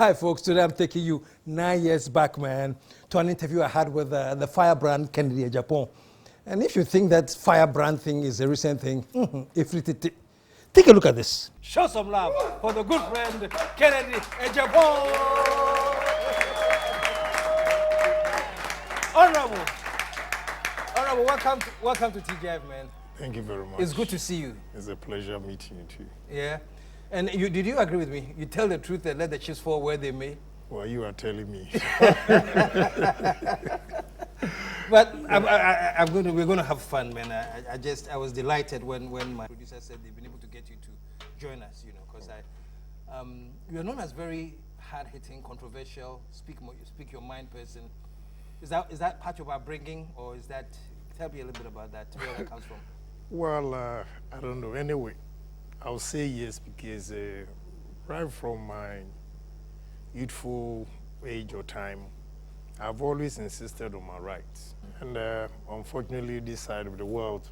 Hi, folks. Today I'm taking you 9 years back, man, to an interview I had with the firebrand Kennedy Agyapong. And if you think that firebrand thing is a recent thing, take a look at this. Show some love for the good friend Kennedy Agyapong. Honorable, welcome to TGIF, man. Thank you very much. It's good to see you. It's a pleasure meeting you too. Yeah. And did you agree with me? You tell the truth and let the chips fall where they may? Well, you are telling me. But we're going to have fun, man. I was delighted when my producer said they've been able to get you to join us, you know, because you're known as very hard-hitting, controversial, speak your mind person. Is that part of our bringing, or is that, tell me a little bit about that, where that comes from? Well, I don't know. Anyway, I'll say yes because right from my youthful age or time, I've always insisted on my rights. And unfortunately, this side of the world,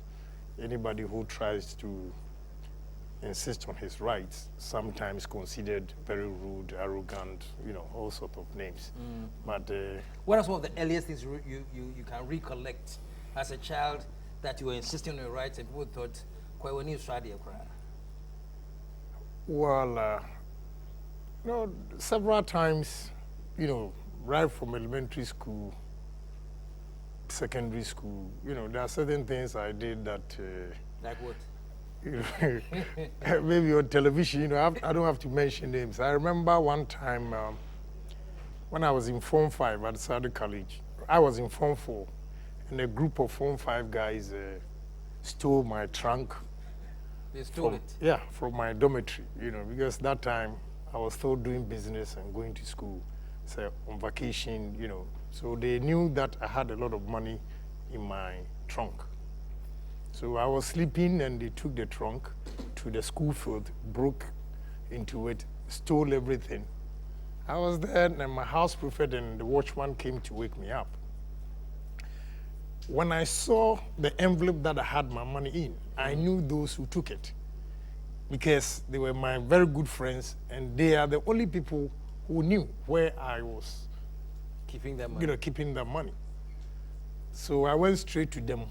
anybody who tries to insist on his rights, sometimes considered very rude, arrogant, you know, all sorts of names. But what are some of the earliest things you can recollect as a child that you were insisting on your rights and people thought, "Kwa when you tried to cry"? Well, you know, several times, you know, right from elementary school, secondary school, you know, there are certain things I did that... like what? You know, maybe on television, you know, I don't have to mention names. I remember one time when I was in Form 5 at Saudi College, I was in Form 4, and a group of Form 5 guys stole my trunk. They stole it? Yeah, from my dormitory, you know, because that time I was still doing business and going to school, so on vacation, you know. So they knew that I had a lot of money in my trunk. So I was sleeping and they took the trunk to the school field, broke into it, stole everything. I was there and my house prefect and the watchman came to wake me up. When I saw the envelope that I had my money in, I knew those who took it because they were my very good friends and they are the only people who knew where I was keeping that money. You know, keeping the money. So I went straight to them,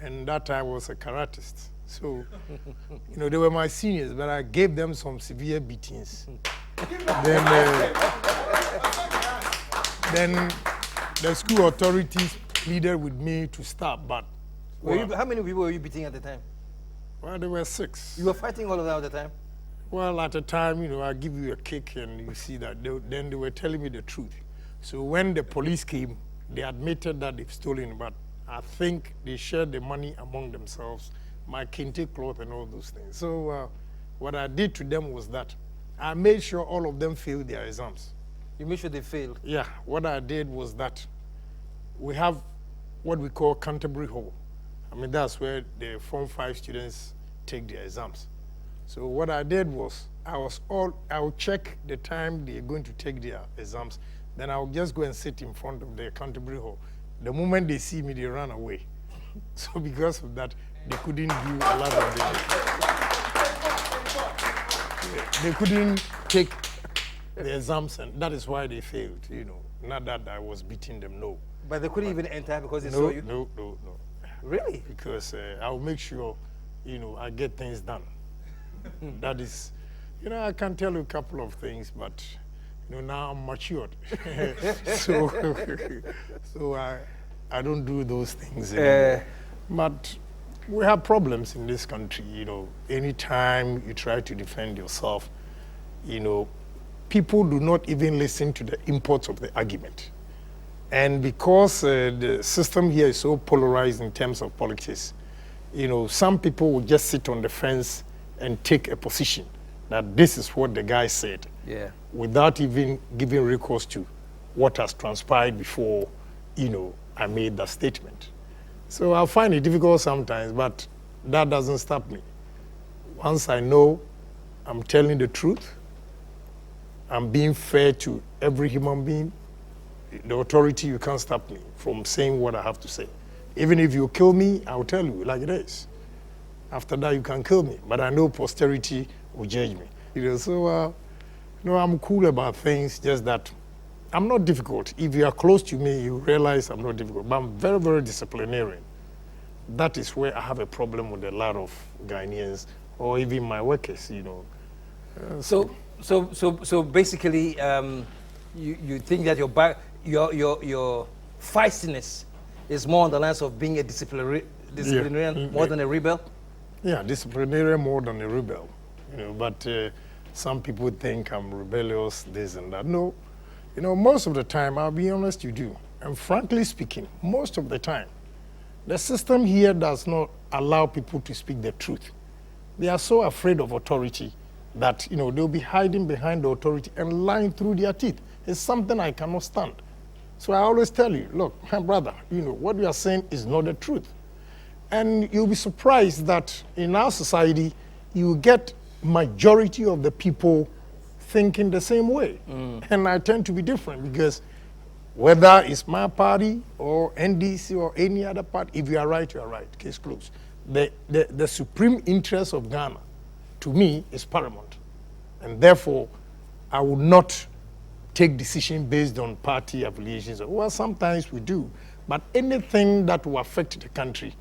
and that time I was a karatist. So, you know, they were my seniors, but I gave them some severe beatings. Then the school authorities pleaded with me to stop, but... How many people were you beating at the time? Well, there were 6. You were fighting all of that at the time? Well, at the time, you know, I give you a kick and you see that. Then they were telling me the truth. So when the police came, they admitted that they've stolen, but I think they shared the money among themselves, my kente cloth and all those things. So what I did to them was that I made sure all of them failed their exams. You made sure they failed? Yeah, what I did was that we have what we call Canterbury Hall. I mean, that's where the Form 5 students take their exams. So what I did was, I would check the time they're going to take their exams, then I would just go and sit in front of the Canterbury Hall. The moment they see me, they run away. So because of that, they couldn't do a lot of them. They couldn't take the exams, and that is why they failed, you know. Not that I was beating them, no. But they couldn't even enter because they saw you? No. Really? Because I'll make sure, you know, I get things done. That is, you know, I can tell you a couple of things, but, you know, now I'm matured. so I don't do those things anymore. But we have problems in this country, you know. Anytime you try to defend yourself, you know, people do not even listen to the imports of the argument. And because the system here is so polarized in terms of politics, you know, some people will just sit on the fence and take a position that this is what the guy said, without even giving recourse to what has transpired before, you know, I made that statement. So I find it difficult sometimes, but that doesn't stop me. Once I know I'm telling the truth, I'm being fair to every human being, the authority, you can't stop me from saying what I have to say. Even if you kill me, I'll tell you like it is. After that, you can kill me, but I know posterity will judge me. You know, so No, I'm cool about things, just that I'm not difficult. If you are close to me, you realize I'm not difficult. But I'm very, very disciplinarian. That is where I have a problem with a lot of Ghanaians or even my workers, you know. So basically, you think that your feistiness is more on the lines of being a disciplinarian more than a rebel? Yeah, disciplinarian more than a rebel. You know, but some people think I'm rebellious, this and that. No, you know, most of the time, I'll be honest, you do. And frankly speaking, most of the time, the system here does not allow people to speak the truth. They are so afraid of authority that, you know, they'll be hiding behind the authority and lying through their teeth. It's something I cannot stand. So I always tell you, look, my brother, you know, what you are saying is not the truth. And you'll be surprised that in our society, you get majority of the people thinking the same way. And I tend to be different because whether it's my party or NDC or any other party, if you are right, you are right. Case closed. The supreme interest of Ghana, to me, is paramount. And therefore, I will not take decisions based on party affiliations. Well, sometimes we do. But anything that will affect the country,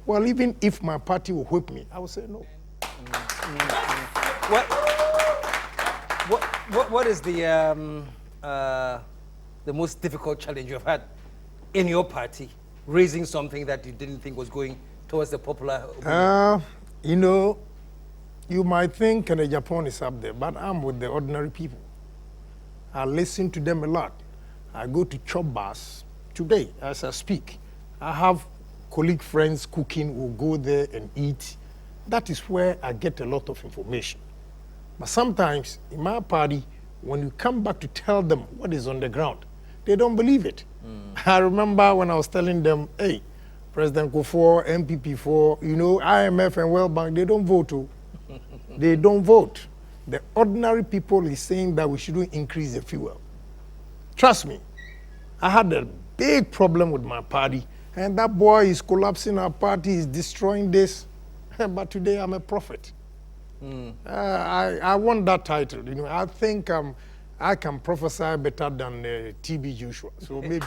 well, even if my party will whip me, I will say no. What is the most difficult challenge you've had in your party, raising something that you didn't think was going towards the popular opinion? You know, you might think Agyapong is up there, but I'm with the ordinary people. I listen to them a lot. I go to chop bars today as I speak. I have colleague friends cooking, will go there and eat. That is where I get a lot of information. But sometimes in my party, when you come back to tell them what is on the ground, they don't believe it. I remember when I was telling them, hey, President Kufuor, MPP4, you know, IMF and World Bank, they don't vote. They don't vote. The ordinary people is saying that we shouldn't increase the fuel. Trust me, I had a big problem with my party, and that boy is collapsing our party, is destroying this. But today I'm a prophet. I want that title. You know, I think I can prophesy better than TB Joshua. So maybe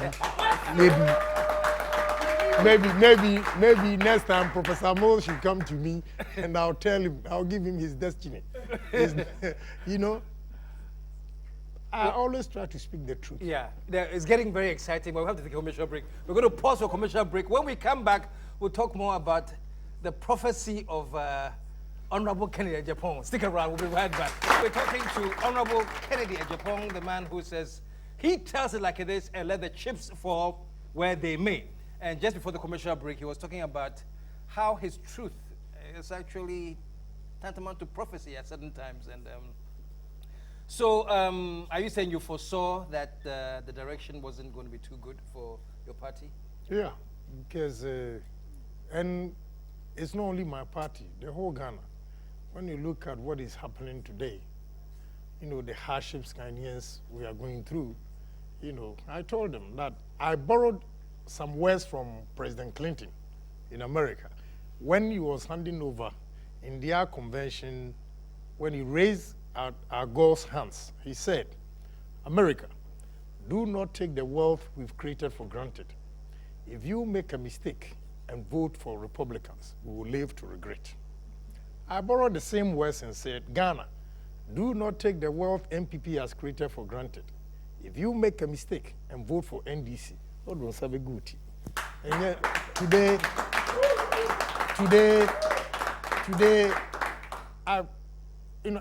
next time Professor Moore should come to me and I'll tell him, I'll give him his destiny. You know, I always try to speak the truth. Yeah, it's getting very exciting, but we have to take a commercial break. We're going to pause for a commercial break. When we come back, we'll talk more about the prophecy of Honorable Kennedy Agyapong. Stick around, we'll be right back. We're talking to Honorable Kennedy Agyapong, the man who says he tells it like it is and let the chips fall where they may. And just before the commercial break, he was talking about how his truth is actually tantamount to prophecy at certain times. And so are you saying you foresaw that the direction wasn't going to be too good for your party? Yeah, because, and it's not only my party, the whole Ghana. When you look at what is happening today, you know, the hardships Ghanaians we are going through, you know, I told them that I borrowed some words from President Clinton in America when he was handing over in their convention, when he raised our God's hands. He said, America, do not take the wealth we've created for granted. If you make a mistake and vote for Republicans, we will live to regret. I borrowed the same words and said, Ghana, do not take the wealth MPP has created for granted. If you make a mistake and vote for NDC, God will serve a good. And yet, today,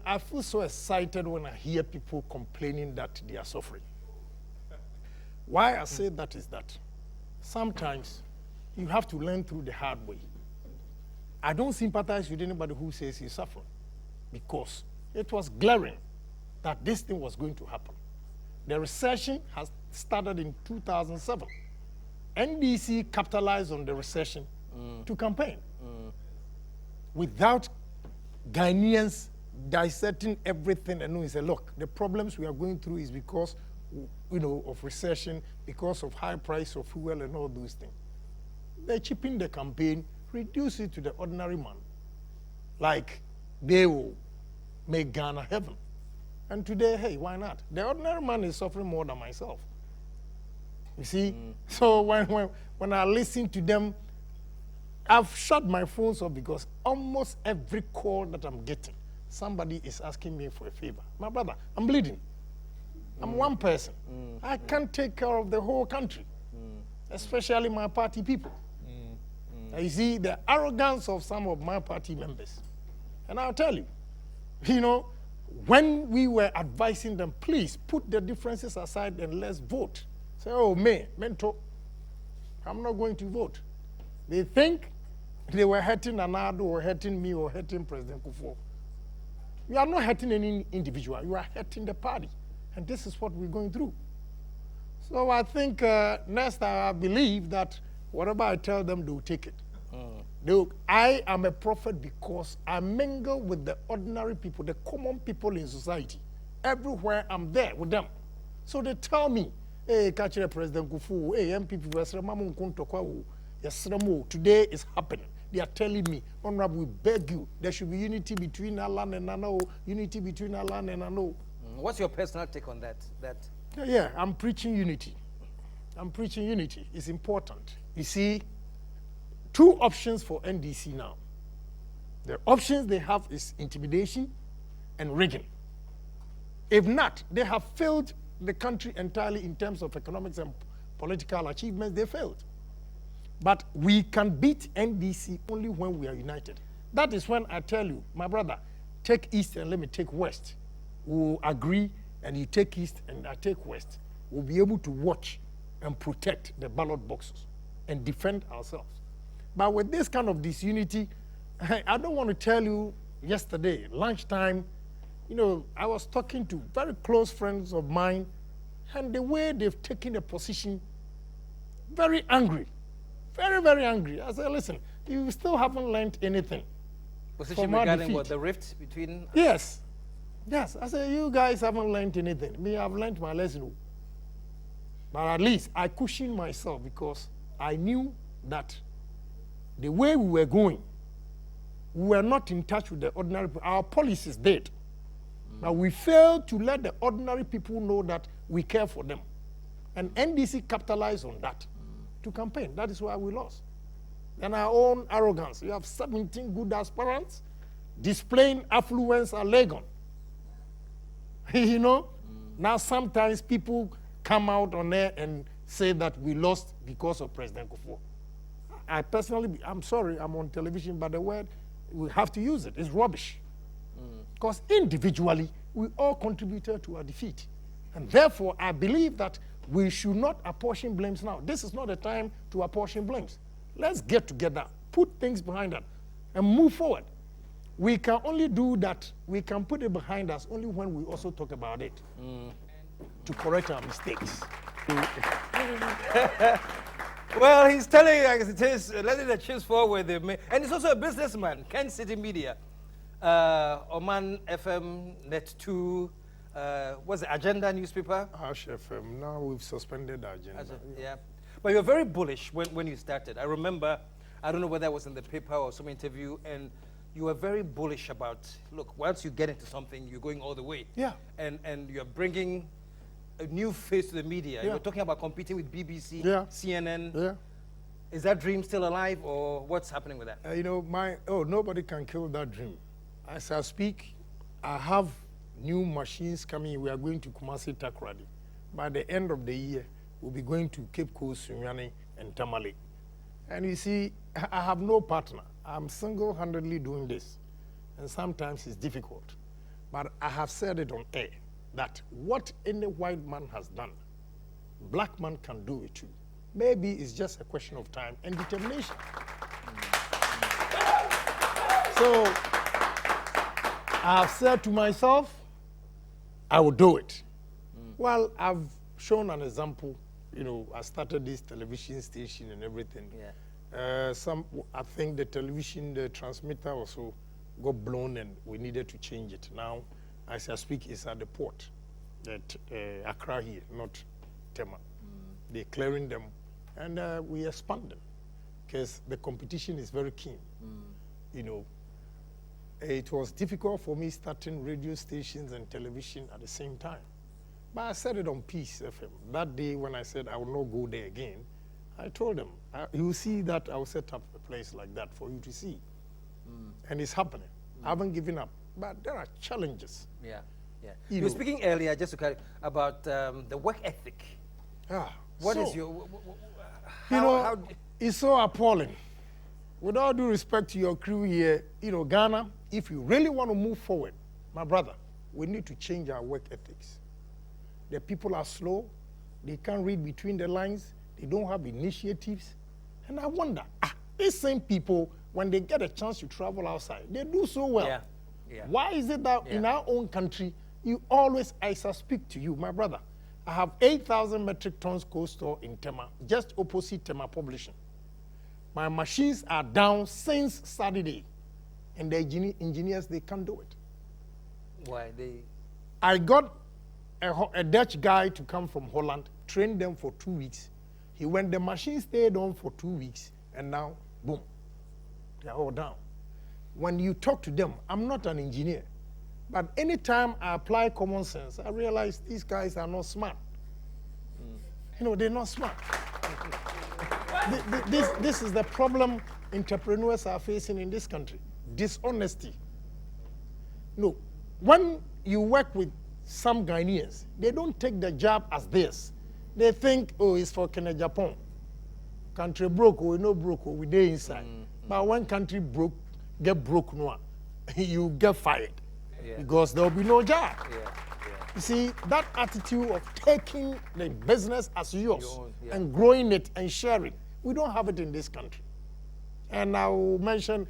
I feel so excited when I hear people complaining that they are suffering. Why I say that is that sometimes you have to learn through the hard way. I don't sympathize with anybody who says he's suffering because it was glaring that this thing was going to happen. The recession has started in 2007. NDC capitalized on the recession to campaign without Ghanaians dissecting everything and knowing, say, look, the problems we are going through is because, you know, of recession, because of high price of fuel and all those things. They cheapen the campaign, reduce it to the ordinary man, like they will make Ghana heaven. And today, hey, why not? The ordinary man is suffering more than myself. You see? So when I listen to them, I've shut my phones off because almost every call that I'm getting, somebody is asking me for a favor. My brother, I'm bleeding. I'm one person. I can't take care of the whole country, especially my party people. You see the arrogance of some of my party members. And I'll tell you, you know, when we were advising them, please put the differences aside and let's vote. Say, oh, mentor, I'm not going to vote. They think they were hurting Anado or hurting me or hurting President Kufuor. You are not hurting any individual. You are hurting the party. And this is what we're going through. So I think next I believe that whatever I tell them, they'll take it. I am a prophet because I mingle with the ordinary people, the common people in society. Everywhere I'm there with them. So they tell me, hey, catch President Kufuor, hey, MPP, today is happening. They are telling me, Honorable, we beg you, there should be unity between Alan and Nano, unity between Alan and Nano. What's your personal take on that? Yeah, I'm preaching unity. I'm preaching unity. It's important. You see, two options for NDC now. The options they have is intimidation and rigging. If not, they have failed the country entirely in terms of economics and political achievements. They failed. But we can beat NDC only when we are united. That is when I tell you, my brother, take East and let me take West. We'll agree, and you take East and I take West. We'll be able to watch and protect the ballot boxes and defend ourselves. But with this kind of disunity, I don't want to tell you yesterday, lunchtime, you know, I was talking to very close friends of mine, and the way they've taken a position, very angry. Very, very angry. I said, listen, you still haven't learned anything. Position regarding what, the rift between? Yes. Yes. I said, you guys haven't learned anything. Me, I've learned my lesson. But at least I cushioned myself because I knew that the way we were going, we were not in touch with the ordinary people. Our policy is dead. But we failed to let the ordinary people know that we care for them. And NDC capitalized on that to campaign. That is why we lost. And our own arrogance. You have 17 good aspirants displaying affluence and Legon. You know? Now sometimes people come out on there and say that we lost because of President Kufuor. I personally, I'm sorry, I'm on television, but the word, we have to use it. It's rubbish. Because individually, we all contributed to our defeat. And therefore, I believe that we should not apportion blames now. This is not the time to apportion blames. Let's get together, put things behind us, and move forward. We can only do that, we can put it behind us only when we also talk about it to correct our mistakes. Well, he's telling you as it is, letting the chips fall where they may. And he's also a businessman, Kent City Media, Oman FM, Net 2, what's the Agenda newspaper? Ash FM, now we've suspended the agenda. Yeah. But you're very bullish when you started. I remember, I don't know whether it was in the paper or some interview, and you were very bullish about, look, once you get into something, you're going all the way. Yeah. And you're bringing a new face to the media. Yeah. You're talking about competing with BBC, Yeah. CNN. Yeah. Is that dream still alive, or what's happening with that? You know, nobody can kill that dream. As I speak, I have new machines coming. We are going to Kumasi Takoradi. By the end of the year, we'll be going to Cape Coast, Sunyani, and Tamale. And you see, I have no partner. I'm single-handedly doing this. And sometimes it's difficult. But I have said it on air that what any white man has done, black man can do it too. Maybe it's just a question of time and determination. So I have said to myself, I will do it. Well, I've shown an example. You know, I started this television station and everything. Yeah. I think the television, the transmitter also got blown and we needed to change it. Now, as I speak, it's at the port, at Accra here, not Tema. They're clearing them, and we expand them because the competition is very keen. You know, it was difficult for me starting radio stations and television at the same time. But I said it on Peace FM. That day when I said I will not go there again, I told them, you will see that I will set up a place like that for you to see. And it's happening. I haven't given up. But there are challenges. Yeah, yeah. You were speaking earlier, just to clarify, about the work ethic. What is your... how it's so appalling. With all due respect to your crew here, Ghana, if you really want to move forward, my brother, we need to change our work ethics. The people are slow. They can't read between the lines. They don't have initiatives. And I wonder, these same people, when they get a chance to travel outside, they do so well. Yeah. Yeah. Why is it that in our own country, you always, as I speak to you, my brother, I have 8,000 metric tons cold store in Tema, just opposite Tema Publishing. My machines are down since Saturday, and the engineers, they can't do it. Why? I got a Dutch guy to come from Holland, trained them for 2 weeks. The machine stayed on for 2 weeks, and now, boom, they're all down. When you talk to them, I'm not an engineer, but anytime I apply common sense, I realize these guys are not smart. They're not smart. This is the problem entrepreneurs are facing in this country, dishonesty. When you work with some Ghanaians, they don't take the job as theirs. They think, it's for Agyapong. Country broke, or no broke, or we there inside. But when country get broke, you get fired because there will be no job. You see, that attitude of taking the business as yours and growing it and sharing, we don't have it in this country. And I will mention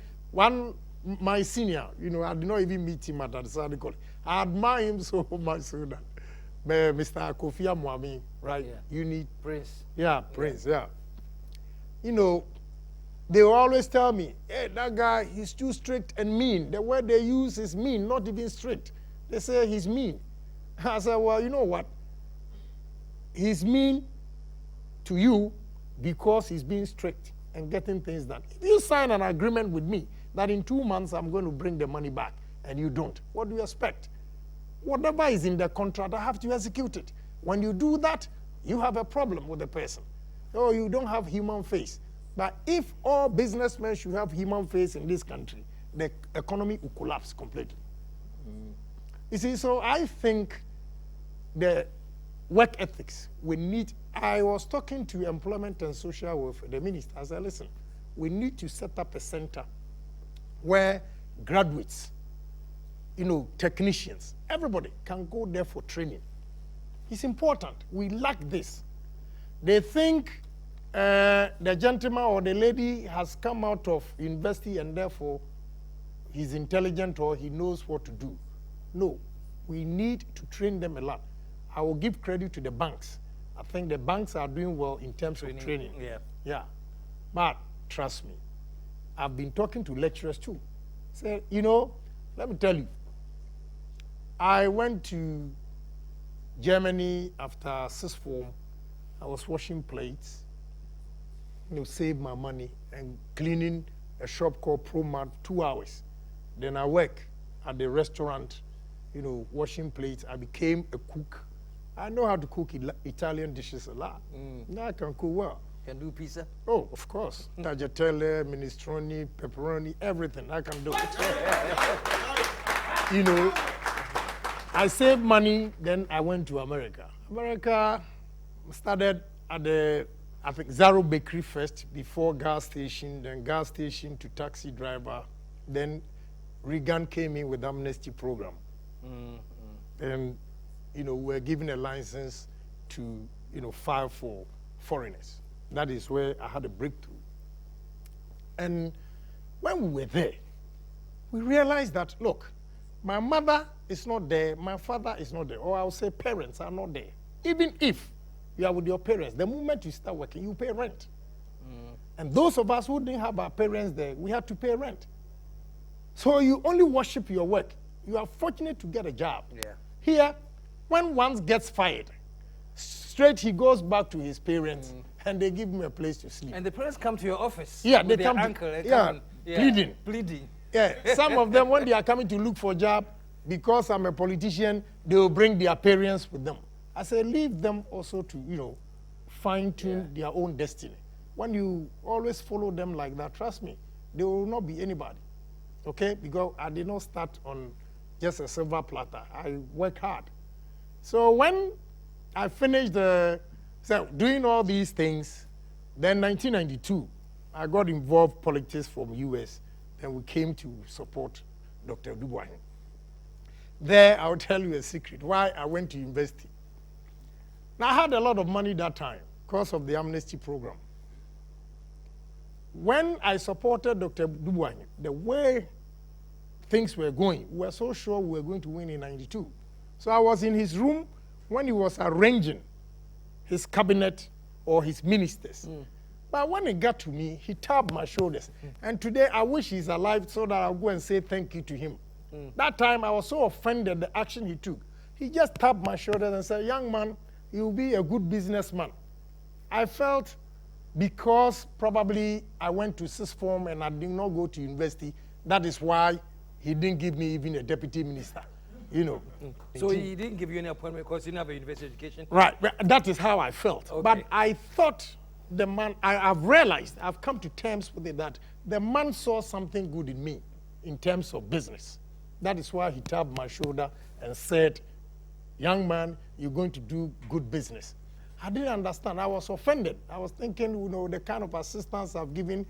my senior, I did not even meet him at the Saudi College. I admire him so much so that Mr. Kofi Amwami, right? You need Prince. Yeah, Prince, yeah. They will always tell me, hey, that guy, he's too strict and mean. The word they use is mean, not even strict. They say he's mean. I said, well, you know what? He's mean to you because he's being strict and getting things done. If you sign an agreement with me that in 2 months I'm going to bring the money back and you don't, what do you expect? Whatever is in the contract, I have to execute it. When you do that, you have a problem with the person. You don't have human face. But if all businessmen should have human face in this country, the economy will collapse completely. You see, so I think the work ethics, I was talking to Employment and Social Welfare, the minister. I said, listen, we need to set up a center where graduates, technicians, everybody can go there for training. It's important. We lack this. They think the gentleman or the lady has come out of university and therefore he's intelligent or he knows what to do. No, we need to train them a lot. I will give credit to the banks. I think the banks are doing well in terms of training. Yeah. But trust me, I've been talking to lecturers too. Say, let me tell you, I went to Germany after sixth form. I was washing plates, save my money and cleaning a shop called ProMart 2 hours. Then I work at the restaurant, washing plates. I became a cook. I know how to cook Italian dishes a lot. Now I can cook well. Can do pizza? Oh, of course. Tagliatelle, minestrone, pepperoni, everything. I can do it. I saved money, then I went to America. America started at I think Zaro Bakery first, before gas station, then gas station to taxi driver. Then Reagan came in with amnesty program. And, we're given a license to, file for foreigners. That is where I had a breakthrough. And when we were there, we realized that, look, my mother is not there, my father is not there, or I'll say parents are not there. Even if you are with your parents, the moment you start working, you pay rent. And those of us who didn't have our parents there, we had to pay rent. So you only worship your work. You are fortunate to get a job. Here, when one gets fired, straight he goes back to his parents and they give him a place to sleep. And the parents come to your office. Yeah, with they come their uncle. pleading. Pleading. Yeah, some of them, when they are coming to look for a job, because I'm a politician, they will bring their parents with them. I say, leave them also to, fine-tune their own destiny. When you always follow them like that, trust me, they will not be anybody, okay? Because I did not start on just a silver platter. I work hard. So when I finished doing all these things, then 1992, I got involved politics from US, and we came to support Dr. Dubois. There, I'll tell you a secret, why I went to university. Now, I had a lot of money that time because of the amnesty program. When I supported Dr. Dubois, the way things were going, we were so sure we were going to win in 92. So I was in his room when he was arranging his cabinet or his ministers. But when it got to me, he tapped my shoulders. And today, I wish he's alive so that I'll go and say thank you to him. That time, I was so offended the action he took. He just tapped my shoulders and said, young man, you'll be a good businessman. I felt because probably I went to sixth form and I did not go to university, that is why he didn't give me even a deputy minister, So he didn't give you any appointment because you didn't have a university education? Right, that is how I felt. Okay. But I thought the man, I've realized, I've come to terms with it, that the man saw something good in me in terms of business. That is why he tapped my shoulder and said, young man, you're going to do good business. I didn't understand. I was offended. I was thinking, the kind of assistance I've given,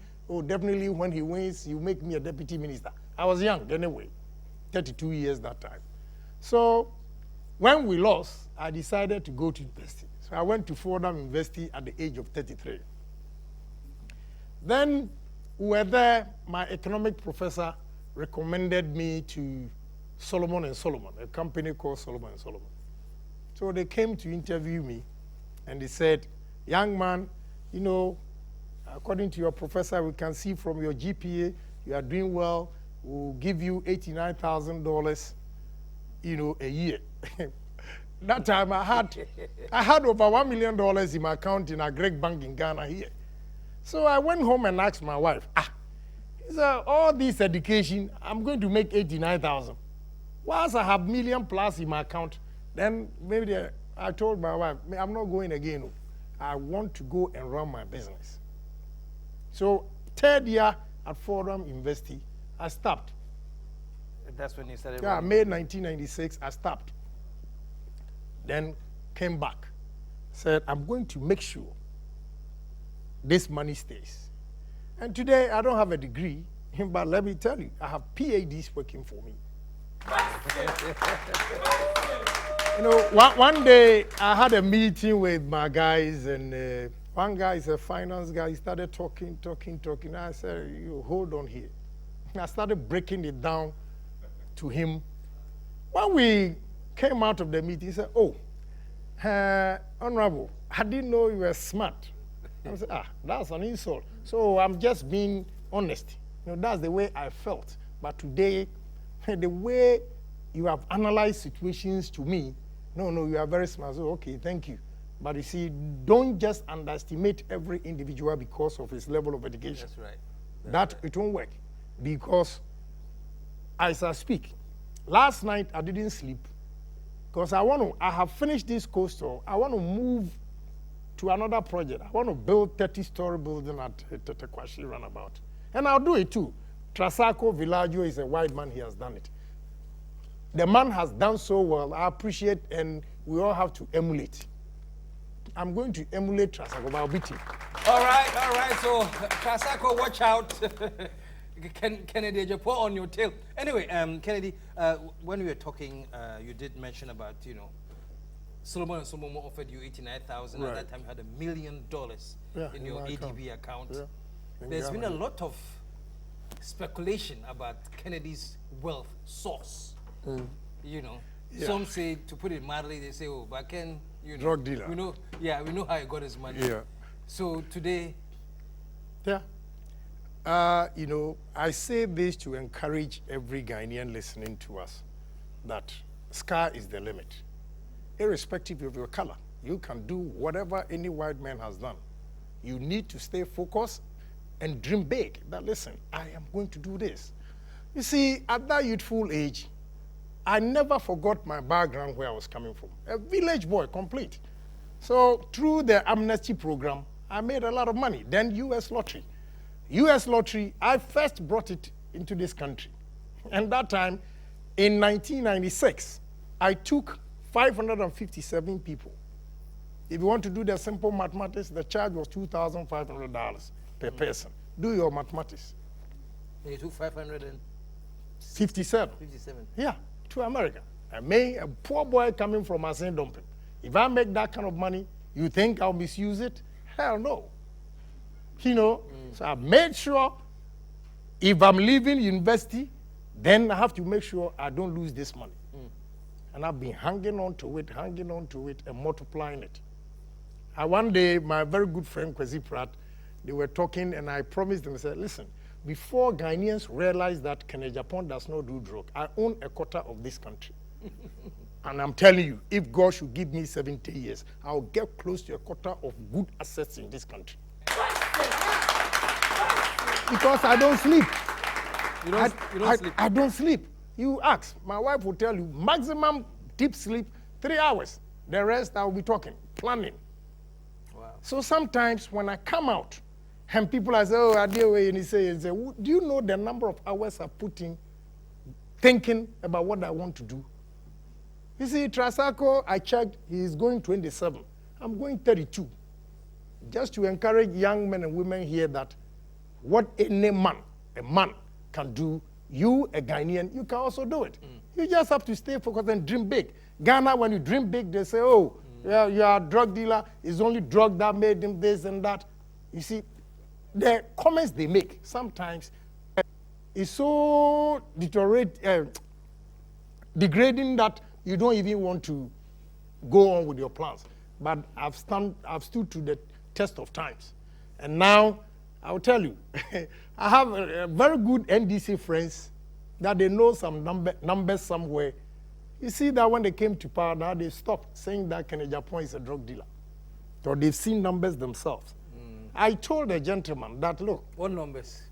definitely when he wins, you make me a deputy minister. I was young anyway, 32 years that time. So when we lost, I decided to go to university. So I went to Fordham University at the age of 33. Then we were there, my economic professor recommended me to Solomon & Solomon, a company called Solomon & Solomon. So they came to interview me, and they said, young man, according to your professor, we can see from your GPA, you are doing well. We'll give you $89,000, a year. That time I had over $1 million in my account in a Greek bank in Ghana here. So I went home and asked my wife, he said, all this education, I'm going to make 89,000. Once I have $1 million plus in my account, then maybe I told my wife, I'm not going again. I want to go and run my business. So third year at Fordham University, I stopped. That's when you started? Yeah, May 1996, I stopped. Then came back, said, I'm going to make sure this money stays. And today, I don't have a degree, but let me tell you, I have PhDs working for me. One day, I had a meeting with my guys, and one guy is a finance guy. He started talking. I said, you hold on here. I started breaking it down to him. When we came out of the meeting, he said, Honorable, I didn't know you were smart. I said, that's an insult. So I'm just being honest. That's the way I felt. But today, the way you have analyzed situations to me, no, you are very smart. So, okay, thank you. But you see, don't just underestimate every individual because of his level of education. That's right. That it won't work. Because as I speak, last night I didn't sleep because I have finished this coastal. I want to move to another project. I want to build 30-story building at Tetekwashi Runabout. And I'll do it too. Trasaco Villaggio is a white man, he has done it. The man has done so well, I appreciate, and we all have to emulate. I'm going to emulate Trasaco, but I'll beat him. All right, so Trasaco, watch out. Kennedy Agyapong on your tail. Anyway, Kennedy, when we were talking, you did mention about, Solomon & Solomon offered you $89,000. Right. At that time, you had $1 million in your ADB account. Yeah. There's been a lot of speculation about Kennedy's wealth source. Some say, to put it mildly, they say, but Ken, drug dealer. We know how he got his money. Yeah. So today, yeah. I say this to encourage every Ghanaian listening to us that sky is the limit. Irrespective of your color, you can do whatever any white man has done. You need to stay focused and dream big. That listen, I am going to do this. You see, at that youthful age, I never forgot my background where I was coming from. A village boy, complete. So through the amnesty program, I made a lot of money. Then U.S. lottery. U.S. lottery, I first brought it into this country. And that time, in 1996, I took 557 people. If you want to do the simple mathematics, the charge was $2,500 per person. Do your mathematics. And you took 557. 57. Yeah, to America. And me, a poor boy coming from Asin Dumping. If I make that kind of money, you think I'll misuse it? Hell no. You know, so I made sure if I'm leaving university, then I have to make sure I don't lose this money. And I've been hanging on to it, and multiplying it. One day, my very good friend, Kwesi Pratt, they were talking, and I promised them, I said, listen, before Ghanaians realize that Agyapong does not do drugs, I own a quarter of this country. And I'm telling you, if God should give me 70 years, I'll get close to a quarter of good assets in this country. Because I don't sleep. You don't sleep? I don't sleep. You ask, my wife will tell you, maximum deep sleep, 3 hours. The rest, I'll be talking, planning. Wow. So sometimes when I come out, and people are saying, oh, Adeoye, and he say, do you know the number of hours I put in thinking about what I want to do? You see, Trasako, I checked, he is going 27. I'm going 32. Just to encourage young men and women here that what any man, a man, can do, you, a Ghanaian, you can also do it. You just have to stay focused and dream big. Ghana, when you dream big, they say, oh, yeah, you are a drug dealer. It's only drug that made him this and that. You see, the comments they make sometimes is so degrading that you don't even want to go on with your plans. But I've stood to the test of times. And now, I'll tell you, I have a very good NDC friends that they know some numbers somewhere. You see that when they came to power, now they stopped saying that Agyapong is a drug dealer. So they've seen numbers themselves. I told the gentleman that, look. What numbers?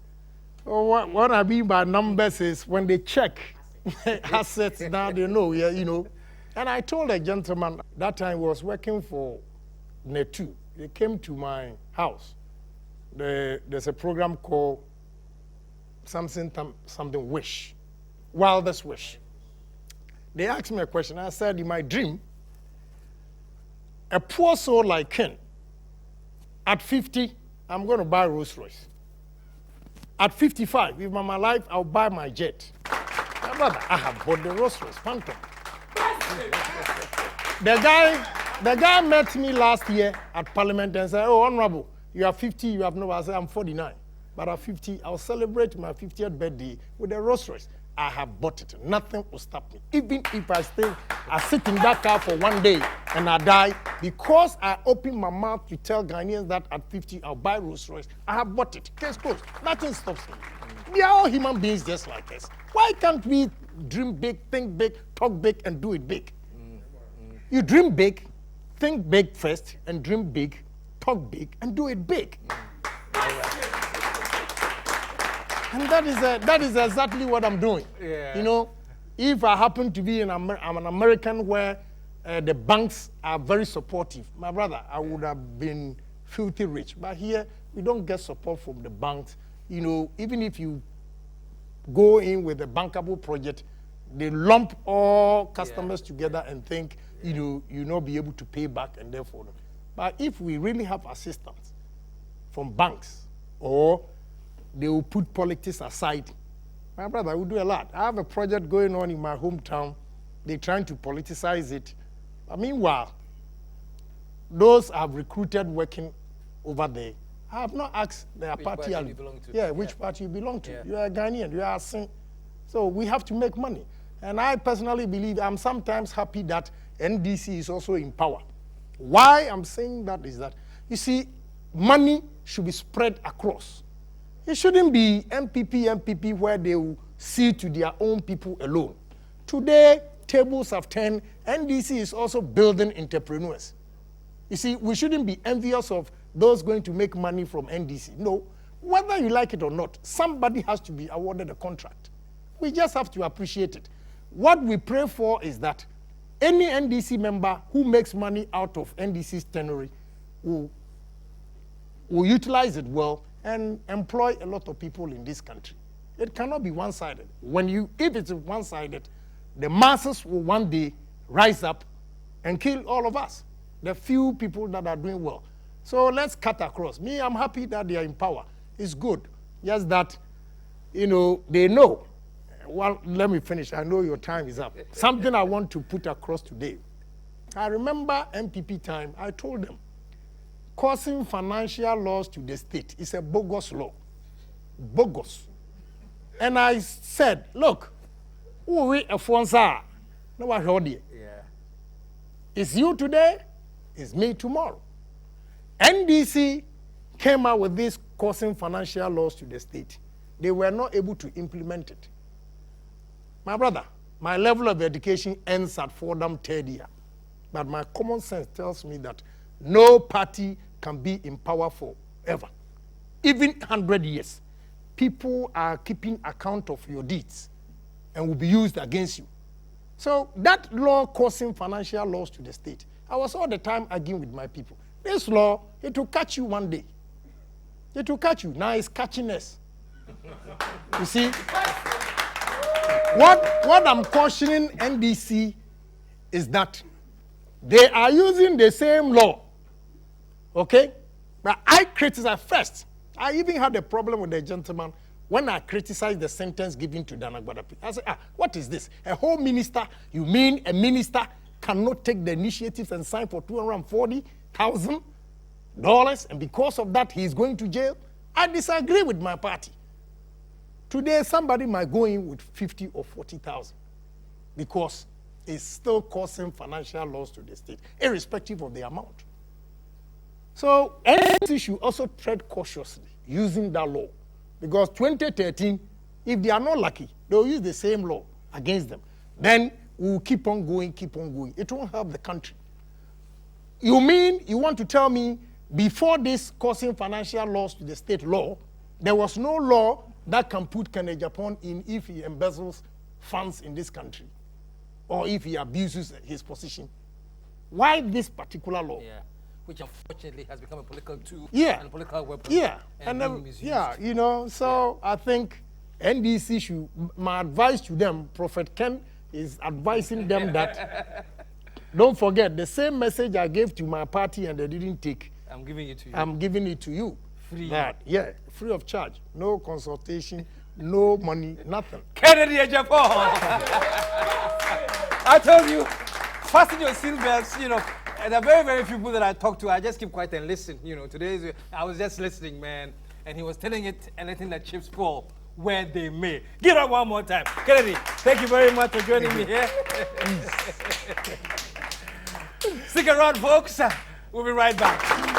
What I mean by numbers is when they check assets, now they know, yeah, you know. And I told the gentleman, that time he was working for Netu. They came to my house. There's a program called something Wish, Wildest Wish. They asked me a question. I said, in my dream, a poor soul like Ken, at 50, I'm going to buy Rolls Royce. At 55, if I'm alive, I'll buy my jet. My brother, I have bought the Rolls Royce Phantom. The guy met me last year at Parliament and said, oh, Honorable, you are 50, you have no. I said, I'm 49. But at 50, I'll celebrate my 50th birthday with a Rolls Royce. I have bought it. Nothing will stop me. Even if I sit in that car for one day and I die, because I open my mouth to tell Ghanaians that at 50, I'll buy Rolls Royce, I have bought it. Case closed. Nothing stops me. We are all human beings just like us. Why can't we dream big, think big, talk big, and do it big? You dream big, think big first, and dream big, talk big, and do it big. And that is exactly what I'm doing. Yeah. You know, if I happen to be I'm an American where the banks are very supportive, my brother, I would have been filthy rich. But here, we don't get support from the banks. You know, even if you go in with a bankable project, they lump all customers together and think, you know, you'll not be able to pay back and therefore. But if we really have assistance from banks, or they will put politics aside, my brother will do a lot. I have a project going on in my hometown. They're trying to politicize it. But meanwhile, those I've recruited working over there, I have not asked their party. You belong to. Yeah, which party you belong to. Yeah. You are a Ghanaian, you are a Sin. So we have to make money. And I personally believe, I'm sometimes happy that NDC is also in power. Why I'm saying that is that, you see, money should be spread across. It shouldn't be MPP where they will see to their own people alone. Today, tables have turned. NDC is also building entrepreneurs. You see, we shouldn't be envious of those going to make money from NDC. No, whether you like it or not, somebody has to be awarded a contract. we just have to appreciate it. What we pray for is that any NDC member who makes money out of NDC's tenure will utilize it well and employ a lot of people in this country. It cannot be one-sided. If it's one-sided, the masses will one day rise up and kill all of us, the few people that are doing well. So let's cut across. Me, I'm happy that they are in power. It's good. Just that, they know. Well, let me finish. I know your time is up. Something I want to put across today. I remember MPP time, I told them, causing financial loss to the state is a bogus law. Bogus. And I said, look, who we Afonso? No one heard you. Yeah. It's you today, it's me tomorrow. NDC came out with this causing financial loss to the state. They were not able to implement it. My brother, my level of education ends at Fordham third year. But my common sense tells me that no party can be in power forever. Even 100 years. People are keeping account of your deeds and will be used against you. So that law causing financial loss to the state, I was all the time arguing with my people. This law, it will catch you one day. It will catch you. Now it's catching us. You see? What I'm cautioning NDC is that they are using the same law. Okay? But I criticize first. I even had a problem with the gentleman when I criticized the sentence given to Dana Gbadapi. I said, what is this? A whole minister, you mean a minister cannot take the initiatives and sign for $240,000, and because of that, he is going to jail? I disagree with my party. Today, somebody might go in with 50 or 40,000 because it's still causing financial loss to the state, irrespective of the amount. So, NDC should also tread cautiously using that law. Because 2013, if they are not lucky, they'll use the same law against them. Then we'll keep on going, keep on going. It won't help the country. You mean you want to tell me before this causing financial loss to the state law, there was no law that can put Agyapong in if he embezzles funds in this country or if he abuses his position? Why this particular law? Yeah. Which unfortunately has become a political tool and a political weapon. Yeah, and then, misused. so I think NDC should, my advice to them, Prophet Ken is advising them that, don't forget, the same message I gave to my party and they didn't take. I'm giving it to you. I'm giving it to you. Free. Free of charge. No consultation, no money, nothing. Kennedy Agyapong! I told you, fasten your seatbelts, And there are very, very few people that I talk to. I just keep quiet and listen. Today I was just listening, man, and he was telling it anything that chips fall where they may. Give it up one more time. Kennedy, thank you very much for joining me here. Stick around, folks. We'll be right back.